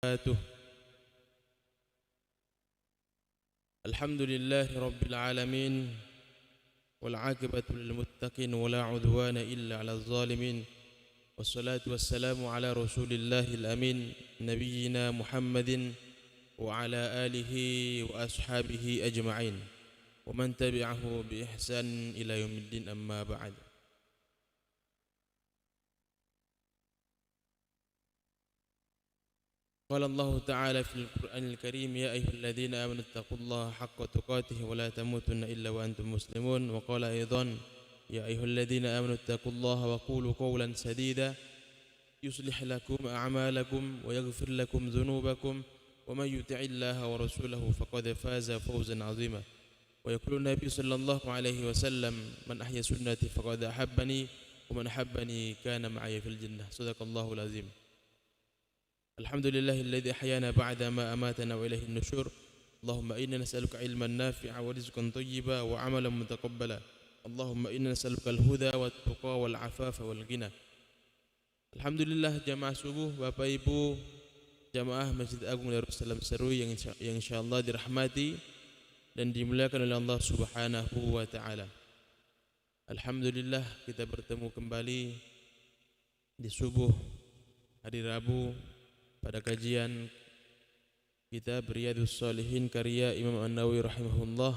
وبركاته. الحمد لله رب العالمين والعاقبة للمتقين ولا عدوان إلا على الظالمين والصلاة والسلام على رسول الله الأمين نبينا محمد وعلى آله وأصحابه أجمعين ومن تبعه بإحسان إلى يوم الدين أما بعد. قال الله تعالى في القرآن الكريم يا أيها الذين آمنوا اتقوا الله حق تقاته ولا تموتن إلا وأنتم مسلمون. وقال أيضا يا أيها الذين آمنوا اتقوا الله وقولوا قولا سديدا يصلح لكم أعمالكم ويغفر لكم ذنوبكم ومن يطع الله ورسوله فقد فاز فوزا عظيما. ويقول النبي صلى الله عليه وسلم من أحيا سنتي فقد أحبني ومن أحبني كان معي في الجنة. صدق الله العظيم. الحمد لله الذي أحيانا بعد ما أماتنا وإليه النشور. اللهم إنا نسألك علما نافعا ورزقا طيبا وعملا متقبلا. اللهم إنا نسألك الهدى والتقى والعفاف والغنى. Alhamdulillah jamaah subuh, Bapak Ibu jamaah Masjid Agung Darussalam Serui yang insyaallah dirahmati dan dimuliakan oleh Allah Subhanahu wa taala. Alhamdulillah kita bertemu kembali di subuh hari Rabu pada kajian kitab Riyadhus Shalihin karya Imam An-Nawawi rahimahullah,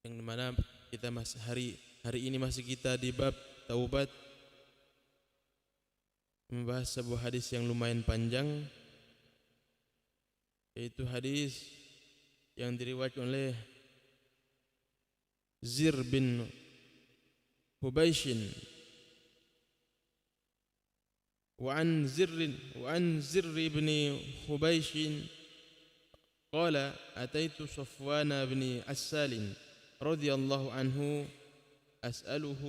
yang dimana kita hari ini masih kita di bab taubat, membahas sebuah hadis yang lumayan panjang, yaitu hadis yang diriwayatkan oleh Zir bin Hubaishin وعن زر بن حبيش قال أتيت صفوان بن عسال رضي الله عنه أسأله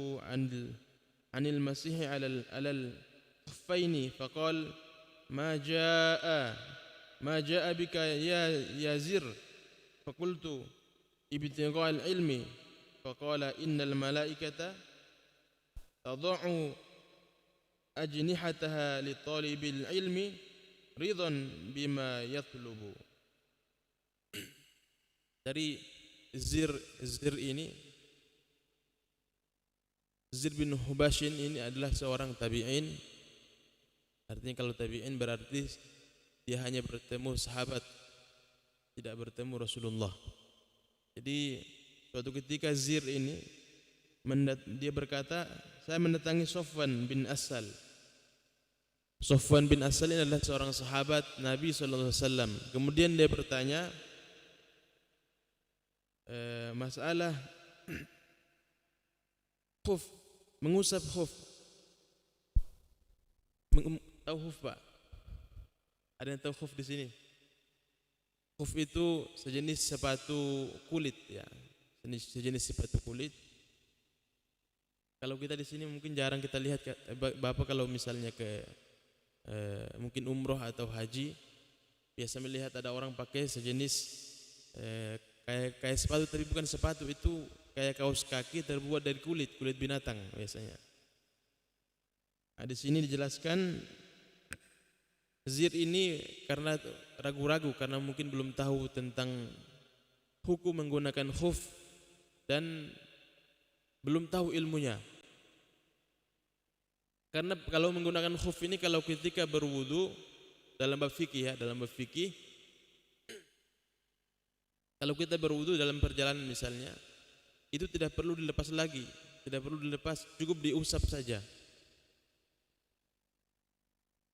عن المسيح على الخفين فقال ما جاء بك يا زر فقلت ابتغاء العلم فقال إن الملائكة تضع أجنحتها لطالب العلم رضا بما يطلب. Dari Zir ini, Zir bin Hubashin ini adalah seorang tabi'in. Artinya kalau tabi'in berarti dia hanya bertemu sahabat, tidak bertemu Rasulullah. Jadi suatu ketika Zir ini dia berkata, saya mendatangi Sofwan bin Asal. Sofwan bin Asal ini adalah seorang sahabat Nabi SAW. Kemudian dia bertanya masalah khuf, mengusap khuf. Tahu khuf, Pak? Ada yang tahu khuf di sini? Khuf itu sejenis sepatu kulit, ya. Sejenis sepatu kulit. Kalau kita di sini mungkin jarang kita lihat, Bapak kalau misalnya ke mungkin umroh atau haji, biasa melihat ada orang pakai sejenis kayak sepatu, tapi bukan sepatu, itu kayak kaos kaki terbuat dari kulit binatang biasanya. Nah, di sini dijelaskan Zir ini karena ragu-ragu, karena mungkin belum tahu tentang hukum menggunakan khuf dan belum tahu ilmunya. Karena kalau menggunakan khuf ini, kalau ketika berwudu dalam bab fikih, ya, dalam bab fikih, kalau kita berwudu dalam perjalanan misalnya, itu tidak perlu dilepas lagi, tidak perlu dilepas, cukup diusap saja.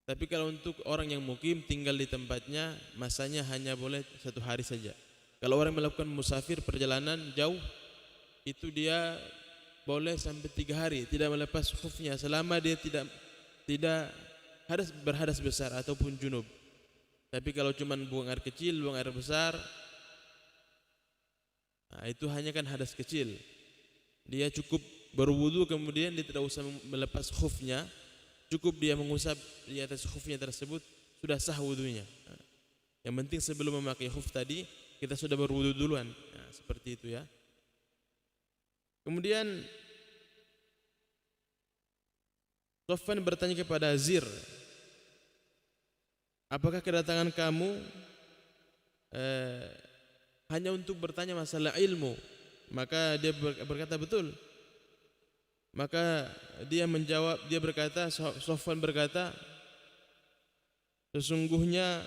Tapi kalau untuk orang yang mukim tinggal di tempatnya, masanya hanya boleh 1 hari saja. Kalau orang melakukan musafir perjalanan jauh, itu dia boleh sampai 3 hari tidak melepas khufnya selama dia tidak berhadas besar ataupun junub. Tapi kalau cuma buang air kecil, buang air besar, nah itu hanya kan hadas kecil. Dia cukup berwudu kemudian dia tidak usah melepas khufnya, cukup dia mengusap di atas khufnya tersebut, sudah sah wudunya. Nah, yang penting sebelum memakai khuf tadi kita sudah berwudu duluan. Nah, seperti itu, ya. Kemudian Sofwan bertanya kepada Zir, apakah kedatangan kamu hanya untuk bertanya masalah ilmu? Maka dia berkata betul. Maka dia menjawab, dia berkata, Sofwan berkata, sesungguhnya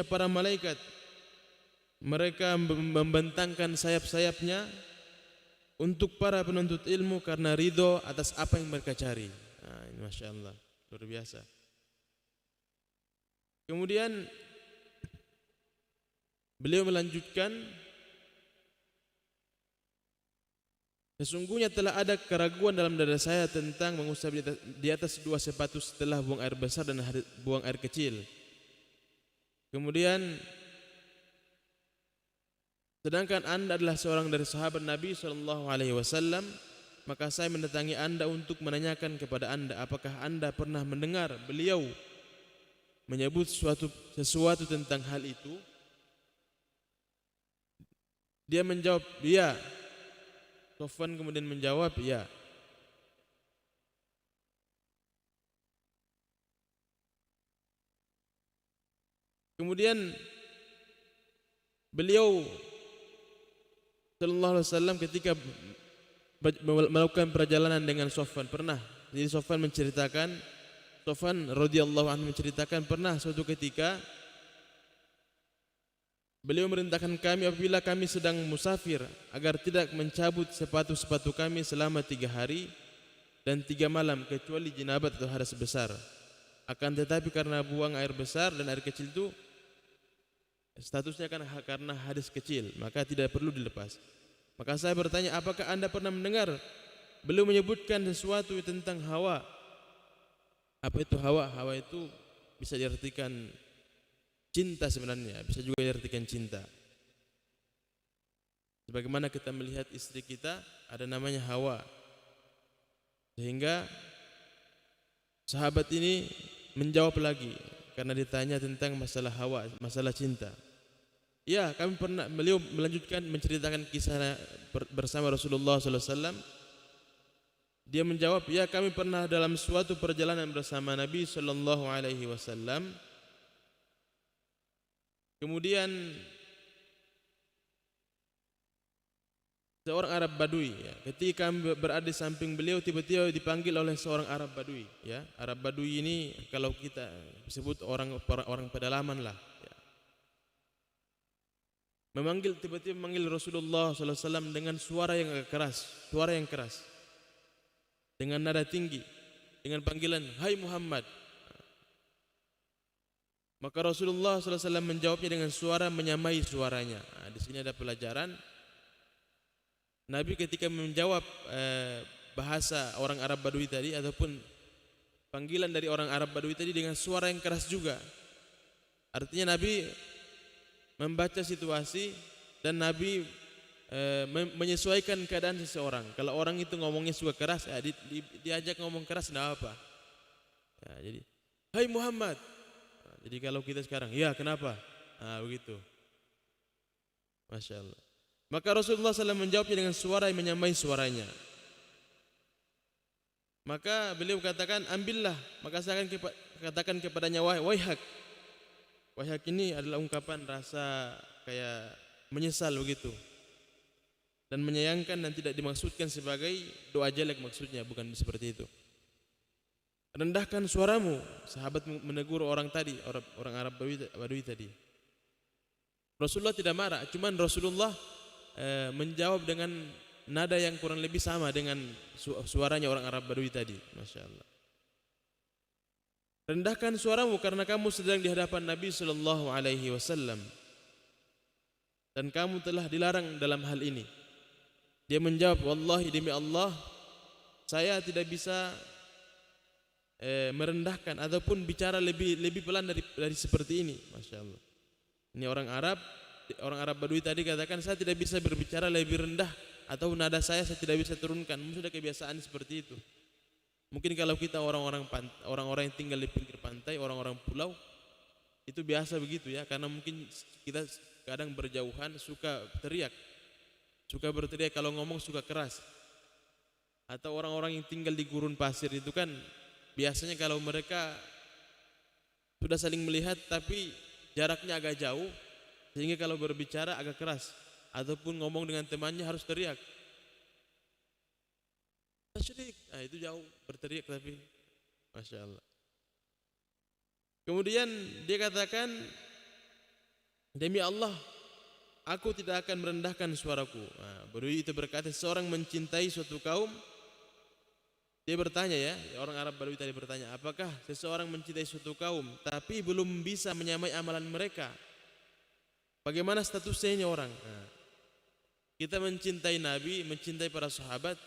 para malaikat mereka membentangkan sayap-sayapnya untuk para penuntut ilmu karena ridho atas apa yang mereka cari. Nah, ini Masya Allah, luar biasa. Kemudian beliau melanjutkan, sesungguhnya telah ada keraguan dalam dada saya tentang mengusap di atas dua sepatu setelah buang air besar dan buang air kecil. Kemudian, sedangkan Anda adalah seorang dari sahabat Nabi SAW, maka saya mendatangi Anda untuk menanyakan kepada Anda, apakah Anda pernah mendengar beliau menyebut sesuatu tentang hal itu? Dia menjawab, ya. Sofwan kemudian menjawab, ya. Kemudian beliau sallallahu alaihi wasallam ketika melakukan perjalanan dengan Sofwan pernah. Jadi Sofwan radhiyallahu anhu menceritakan pernah suatu ketika beliau merintahkan kami apabila kami sedang musafir agar tidak mencabut sepatu-sepatu kami selama 3 hari dan 3 malam kecuali jinabat atau hadas besar. Akan tetapi karena buang air besar dan air kecil itu statusnya kan karena hadas kecil, maka tidak perlu dilepas. Maka saya bertanya, apakah Anda pernah mendengar beliau menyebutkan sesuatu tentang hawa? Apa itu hawa? Hawa itu bisa diartikan cinta sebenarnya, bisa juga diartikan cinta. Sebagaimana kita melihat istri kita ada namanya Hawa. Sehingga sahabat ini menjawab lagi karena ditanya tentang masalah hawa, masalah cinta. Ya, beliau melanjutkan menceritakan kisah bersama Rasulullah SAW. Dia menjawab, ya kami pernah dalam suatu perjalanan bersama Nabi SAW. Kemudian seorang Arab Badui, ya, ketika kami berada di samping beliau tiba-tiba dipanggil oleh seorang Arab Badui. Ya, Arab Badui ini kalau kita sebut orang pedalaman lah. Tiba-tiba memanggil Rasulullah SAW dengan suara yang agak keras, dengan nada tinggi, dengan panggilan, hai Muhammad. Maka Rasulullah SAW menjawabnya dengan suara menyamai suaranya. Nah, di sini ada pelajaran. Nabi ketika menjawab bahasa orang Arab Badui tadi ataupun panggilan dari orang Arab Badui tadi dengan suara yang keras juga. Artinya Nabi membaca situasi dan Nabi menyesuaikan keadaan seseorang. Kalau orang itu ngomongnya suka keras, ya, diajak ngomong keras tidak apa. Ya, jadi, hai Muhammad. Nah, jadi kalau kita sekarang, ya kenapa? Nah, begitu. Masya Allah. Maka Rasulullah SAW menjawabnya dengan suara yang menyamai suaranya. Maka beliau katakan, ambillah. Maka saya akan katakan kepadanya, waihak. Waihak ini adalah ungkapan rasa kayak menyesal begitu dan menyayangkan dan tidak dimaksudkan sebagai doa jelek, maksudnya bukan seperti itu. Rendahkan suaramu, sahabat menegur orang tadi, orang Arab Badui tadi. Rasulullah tidak marah, cuman Rasulullah menjawab dengan nada yang kurang lebih sama dengan suaranya orang Arab Badui tadi. Masya Allah. Rendahkan suaramu karena kamu sedang di hadapan Nabi sallallahu alaihi wasallam dan kamu telah dilarang dalam hal ini. Dia menjawab, wallahi demi Allah, saya tidak bisa merendahkan ataupun bicara lebih pelan dari seperti ini. Masya Allah. Ini orang Arab Badui tadi katakan, saya tidak bisa berbicara lebih rendah atau nada saya tidak bisa turunkan. Sudah kebiasaan seperti itu. Mungkin kalau kita orang-orang yang tinggal di pinggir pantai, orang-orang pulau, itu biasa begitu ya, karena mungkin kita kadang berjauhan suka berteriak, kalau ngomong suka keras. Atau orang-orang yang tinggal di gurun pasir itu kan biasanya kalau mereka sudah saling melihat tapi jaraknya agak jauh, sehingga kalau berbicara agak keras ataupun ngomong dengan temannya harus teriak. Tasyrik, nah itu jauh berteriak tapi Masya Allah. Kemudian dia katakan, demi Allah, aku tidak akan merendahkan suaraku. Nah, Badui itu berkata, seorang mencintai suatu kaum. Dia bertanya ya, orang Arab Badui tadi bertanya, apakah seseorang mencintai suatu kaum tapi belum bisa menyamai amalan mereka? Bagaimana statusnya ini orang? Nah, kita mencintai Nabi, mencintai para sahabat,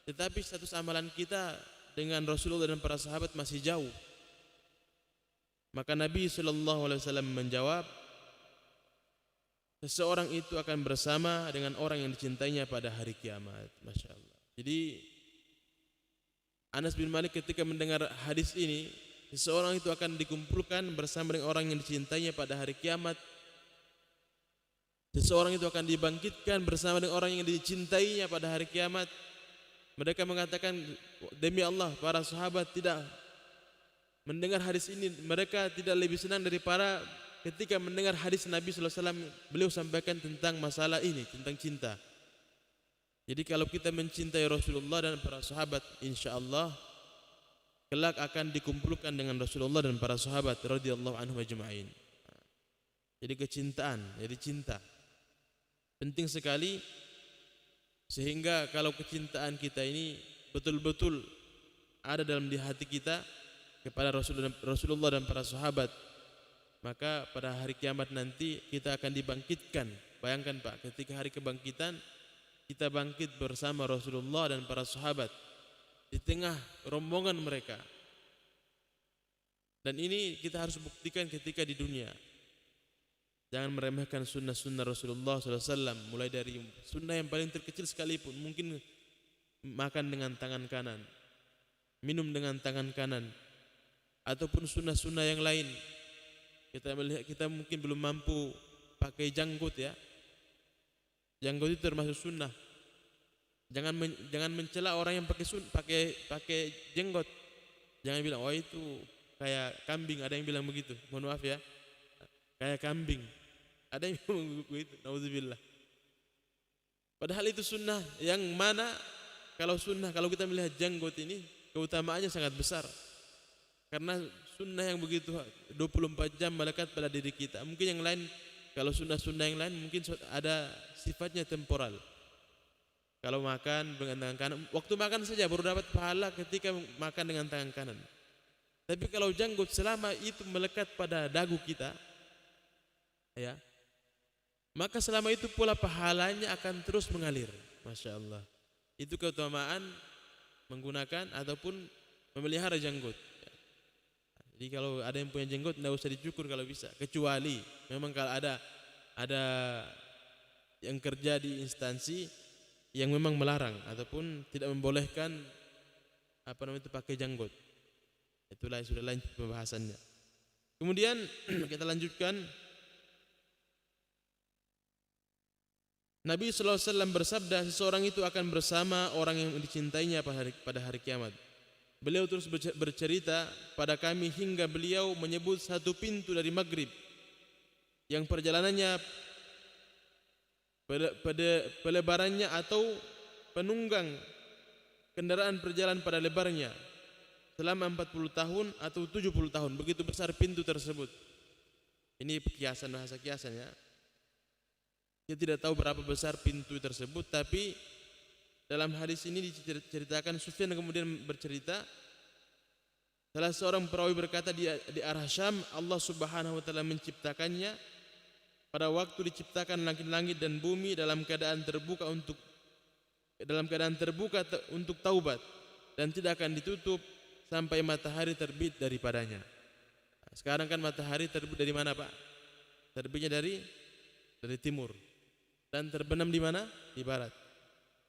tetapi status amalan kita dengan Rasulullah dan para sahabat masih jauh. Maka Nabi SAW menjawab, seseorang itu akan bersama dengan orang yang dicintainya pada hari kiamat. Masya Allah. Jadi Anas bin Malik ketika mendengar hadis ini, seseorang itu akan dikumpulkan bersama dengan orang yang dicintainya pada hari kiamat. Seseorang itu akan dibangkitkan bersama dengan orang yang dicintainya pada hari kiamat. Mereka mengatakan, demi Allah, para sahabat tidak mendengar hadis ini, mereka tidak lebih senang daripada ketika mendengar hadis Nabi SAW. Beliau sampaikan tentang masalah ini, tentang cinta. Jadi kalau kita mencintai Rasulullah dan para sahabat, insya Allah kelak akan dikumpulkan dengan Rasulullah dan para sahabat radhiyallahu anhum ajma'in. Jadi kecintaan, jadi cinta penting sekali, sehingga kalau kecintaan kita ini betul-betul ada dalam di hati kita kepada Rasulullah dan para sahabat, maka pada hari kiamat nanti kita akan dibangkitkan. Bayangkan Pak, ketika hari kebangkitan kita bangkit bersama Rasulullah dan para sahabat di tengah rombongan mereka. Dan ini kita harus buktikan ketika di dunia. Jangan meremehkan sunnah-sunnah Rasulullah SAW, mulai dari sunnah yang paling terkecil sekalipun, mungkin makan dengan tangan kanan, minum dengan tangan kanan, ataupun sunnah-sunnah yang lain. Kita melihat, kita mungkin belum mampu pakai janggut ya. Janggut itu termasuk sunnah. Jangan mencela orang yang pakai jenggot. Jangan bilang, oh itu kayak kambing. Ada yang bilang begitu. Mohon maaf ya. Kayak kambing. Ada yang bilang begitu. Nauzubillah. Padahal itu sunnah. Yang mana kalau sunnah, kalau kita melihat janggut ini, keutamaannya sangat besar. Karena sunnah yang begitu 24 jam melekat pada diri kita. Mungkin yang lain, kalau sunnah-sunnah yang lain mungkin ada sifatnya temporal. Kalau makan dengan tangan kanan, waktu makan saja baru dapat pahala ketika makan dengan tangan kanan. Tapi kalau janggut selama itu melekat pada dagu kita, ya, maka selama itu pula pahalanya akan terus mengalir. Masya Allah. Itu keutamaan menggunakan ataupun memelihara janggut. Jadi kalau ada yang punya jenggot tidak usah dicukur kalau bisa, kecuali memang kalau ada yang kerja di instansi yang memang melarang ataupun tidak membolehkan itu pakai janggot. Itulah sudah lain pembahasannya. Kemudian kita lanjutkan. Nabi SAW bersabda, seseorang itu akan bersama orang yang dicintainya pada hari kiamat. Beliau terus bercerita pada kami hingga beliau menyebut satu pintu dari Maghrib yang perjalanannya pada pelebarannya atau penunggang kendaraan berjalan pada lebarnya selama 40 tahun atau 70 tahun. Begitu besar pintu tersebut. Ini kiasan, bahasa kiasan ya. Dia tidak tahu berapa besar pintu tersebut, tapi dalam hadis ini diceritakan, Sufyan kemudian bercerita, salah seorang perawi berkata di arah Syam, Allah Subhanahu wa taala menciptakannya pada waktu diciptakan langit-langit dan bumi dalam keadaan terbuka untuk taubat dan tidak akan ditutup sampai matahari terbit daripadanya. Sekarang kan matahari terbit dari mana, Pak? Terbitnya dari timur dan terbenam di mana? Di barat.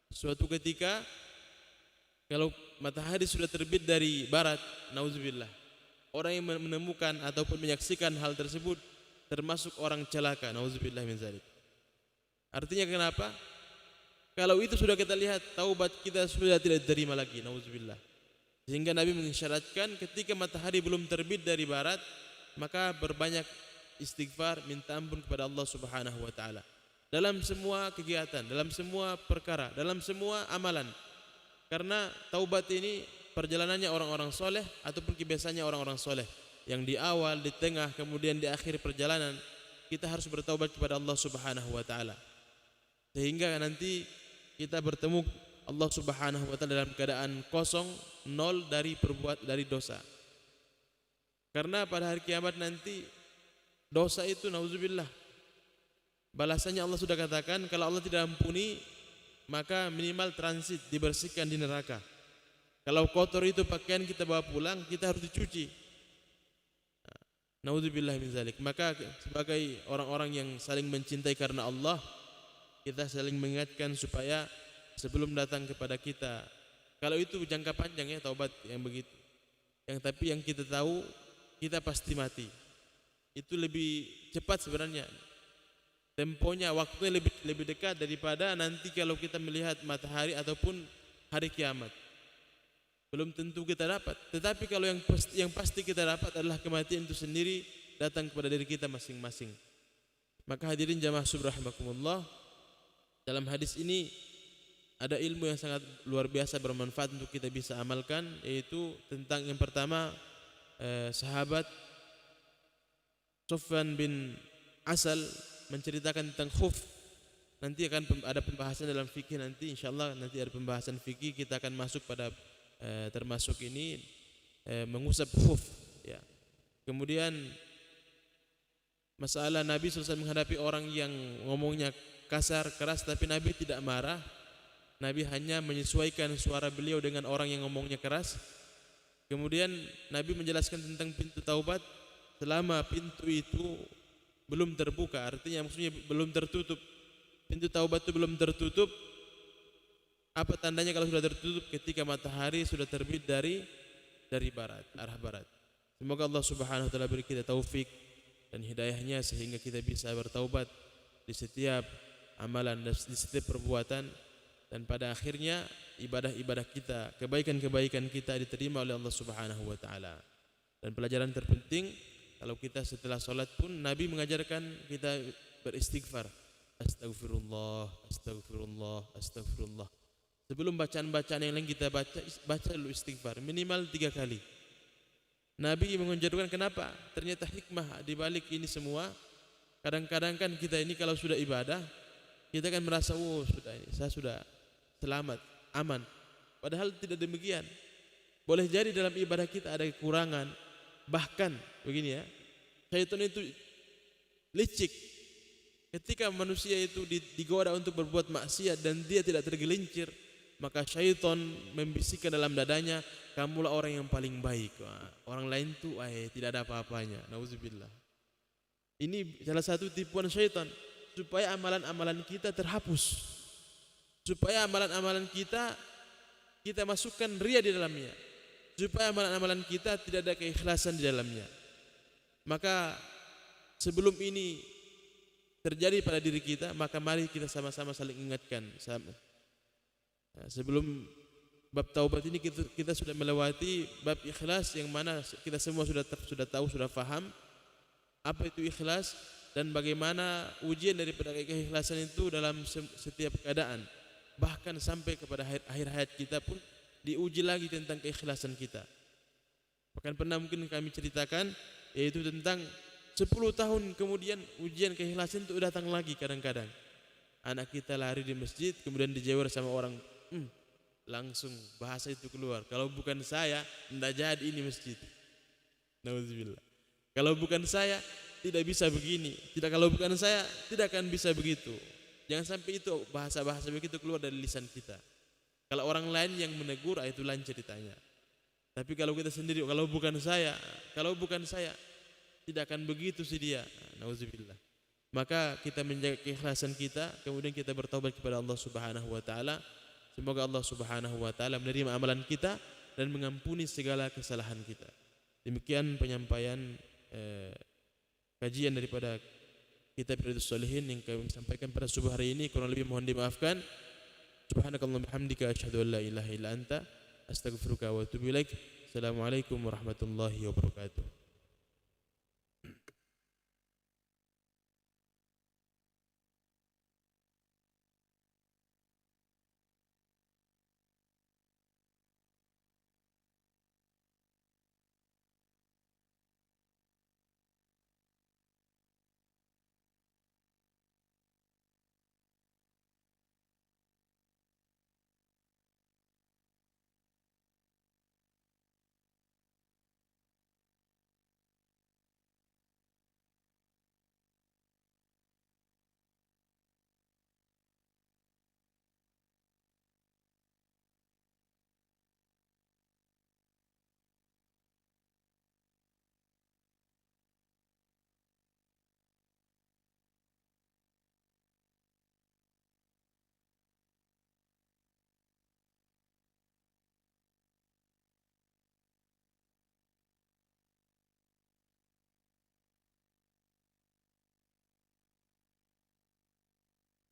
Suatu ketika kalau matahari sudah terbit dari barat, nauzubillah, orang yang menemukan ataupun menyaksikan hal tersebut termasuk orang celaka, nauzubillah min zalik. Artinya kenapa? Kalau itu sudah kita lihat, taubat kita sudah tidak diterima lagi, nauzubillah. Sehingga Nabi mengisyaratkan ketika matahari belum terbit dari barat, maka berbanyak istighfar, minta ampun kepada Allah Subhanahu wa taala. Dalam semua kegiatan, dalam semua perkara, dalam semua amalan. Karena taubat ini perjalanannya orang-orang soleh ataupun kebiasaannya orang-orang soleh. Yang di awal, di tengah, kemudian di akhir perjalanan kita harus bertaubat kepada Allah Subhanahu wa taala. Sehingga nanti kita bertemu Allah Subhanahu wa taala dalam keadaan kosong, nol dari dosa. Karena pada hari kiamat nanti dosa itu nauzubillah, balasannya Allah sudah katakan kalau Allah tidak ampuni maka minimal transit, dibersihkan di neraka. Kalau kotor itu pakaian kita bawa pulang, kita harus dicuci. Nauzubillah min zalik. Maka sebagai orang-orang yang saling mencintai karena Allah, kita saling mengingatkan supaya sebelum datang kepada kita, kalau itu jangka panjang ya taubat yang begitu. Tapi yang kita tahu kita pasti mati. Itu lebih cepat sebenarnya. Temponya, waktunya lebih dekat daripada nanti kalau kita melihat matahari ataupun hari kiamat. Belum tentu kita dapat. Tetapi kalau yang pasti kita dapat adalah kematian itu sendiri datang kepada diri kita masing-masing. Maka hadirin jamaah subhanakumullah, dalam hadis ini ada ilmu yang sangat luar biasa bermanfaat untuk kita bisa amalkan, yaitu tentang yang pertama sahabat Sufyan bin Asal menceritakan tentang khuf. Nanti akan ada pembahasan dalam fikih nanti, insyaallah nanti ada pembahasan fikih, kita akan masuk pada termasuk ini mengusap khuf ya. Kemudian masalah Nabi SAW menghadapi orang yang ngomongnya kasar, keras, tapi Nabi tidak marah. Nabi hanya menyesuaikan suara beliau dengan orang yang ngomongnya keras. Kemudian Nabi menjelaskan tentang pintu taubat selama pintu itu belum terbuka, artinya maksudnya belum tertutup. Pintu taubat itu belum tertutup. Apa tandanya kalau sudah tertutup? Ketika matahari sudah terbit dari barat, arah barat. Semoga Allah Subhanahu wa taala beri kita taufik dan hidayahnya sehingga kita bisa bertaubat di setiap amalan, di setiap perbuatan, dan pada akhirnya ibadah-ibadah kita, kebaikan-kebaikan kita diterima oleh Allah Subhanahu wa taala. Dan pelajaran terpenting, kalau kita setelah sholat pun Nabi mengajarkan kita beristighfar. Astagfirullah, astagfirullah, astagfirullah. Sebelum bacaan-bacaan yang lain kita baca dulu istighfar minimal 3 kali. Nabi mengajarkan kenapa? Ternyata hikmah di balik ini semua. Kadang-kadang kan kita ini kalau sudah ibadah, kita kan merasa sudah ini, saya sudah selamat, aman. Padahal tidak demikian. Boleh jadi dalam ibadah kita ada kekurangan. Bahkan begini ya, syaitan itu licik. Ketika manusia itu digoda untuk berbuat maksiat dan dia tidak tergelincir, maka syaitan membisikkan dalam dadanya, kamulah orang yang paling baik. Orang lain tuh tidak ada apa-apanya. Nauzubillah. Ini salah satu tipuan syaitan supaya amalan-amalan kita terhapus. Supaya amalan-amalan kita masukkan riya di dalamnya. Supaya amalan-amalan kita tidak ada keikhlasan di dalamnya. Maka sebelum ini terjadi pada diri kita, maka mari kita sama-sama saling ingatkan. Sebelum bab taubat ini kita sudah melewati bab ikhlas, yang mana kita semua sudah tahu, sudah faham apa itu ikhlas dan bagaimana ujian daripada keikhlasan itu dalam setiap keadaan. Bahkan sampai kepada akhir hayat kita pun diuji lagi tentang keikhlasan kita. Bahkan pernah mungkin kami ceritakan, yaitu tentang 10 tahun kemudian ujian keikhlasan itu datang lagi. Kadang-kadang anak kita lari di masjid, kemudian dijewer sama orang, langsung bahasa itu keluar, kalau bukan saya tidak jadi ini masjid. Nauzubillah. Kalau bukan saya tidak bisa begini, kalau bukan saya tidak akan bisa begitu. Jangan sampai itu bahasa-bahasa begitu keluar dari lisan kita. Kalau orang lain yang menegur, itu lain ceritanya. Tapi kalau kita sendiri, kalau bukan saya tidak akan begitu sih dia. Nauzubillah. Maka kita menjaga keikhlasan kita, kemudian kita bertaubat kepada Allah Subhanahu wa taala. Semoga Allah Subhanahu wa taala menerima amalan kita dan mengampuni segala kesalahan kita. Demikian penyampaian kajian daripada kitab Riyadhus Shalihin yang kami sampaikan pada subuh hari ini. Kurang lebih mohon dimaafkan. Subhanakallahumma bihamdika asyhadu an la ilaha illa anta astaghfiruka wa atubu ilaik. Assalamualaikum warahmatullahi wabarakatuh.